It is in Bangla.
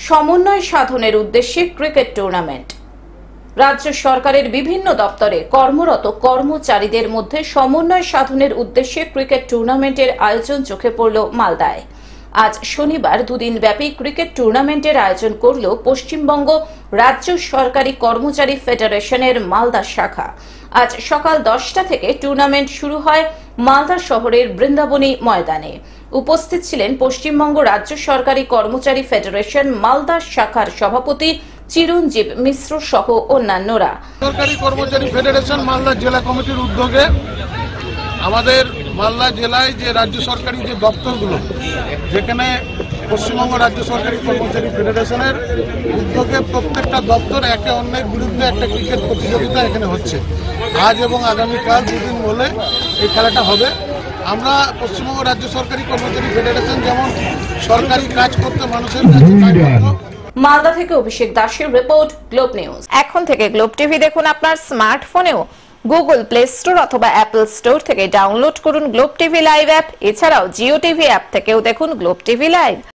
সমন্বয় সাধনের উদ্দেশ্যে ক্রিকেট টুর্নামেন্ট। রাজ্য সরকারের বিভিন্ন দপ্তরে কর্মরত কর্মচারীদের মধ্যে সমন্বয় সাধনের উদ্দেশ্যে ক্রিকেট টুর্নামেন্টের আয়োজন চোখে পড়ল মালদায়। আজ শনিবার দুদিন ব্যাপী ক্রিকেট টুর্নামেন্টের আয়োজন করল পশ্চিমবঙ্গ রাজ্য সরকারি কর্মচারী ফেডারেশনের মালদা শাখা। আজ সকাল 10টা থেকে টুর্নামেন্ট শুরু হয় মালদা শহরের বৃন্দাবনী ময়দানে। উপস্থিত ছিলেন পশ্চিমবঙ্গ রাজ্য সরকারি কর্মচারী ফেডারেশন মালদা শাখার সভাপতি চিরঞ্জীব মিশ্র সহ অন্যান্যরা। সরকারি কর্মচারী ফেডারেশন মালদা জেলা কমিটির উদ্যোগে আমাদের মালদা জেলায় যে রাজ্য সরকারি যে দপ্তরগুলো, যেখানে পশ্চিমবঙ্গ রাজ্য সরকারি কর্মচারী ফেডারেশনের উদ্যোগে প্রত্যেকটা দপ্তর একে অন্যের বিরুদ্ধে একটা ক্রিকেট প্রতিযোগিতা এখানে হচ্ছে। আজ এবং আগামীকাল দুদিন বলে এই খেলাটা হবে। আমরা পশ্চিমবঙ্গ রাজ্য সরকারি কর্মচারী ফেডারেশন যেমন সরকারি কাজ করতে মানুষের কাছে মালদা থেকে অভিষেক দাসের রিপোর্ট, গ্লোব নিউজ। এখন থেকে গ্লোব টিভি দেখুন আপনার স্মার্টফোনেও। গুগল প্লে স্টোর অথবা অ্যাপল স্টোর থেকে ডাউনলোড করুন গ্লোব টিভি লাইভ অ্যাপ। এছাড়াও জিও টিভি অ্যাপ থেকেও দেখুন গ্লোব টিভি লাইভ।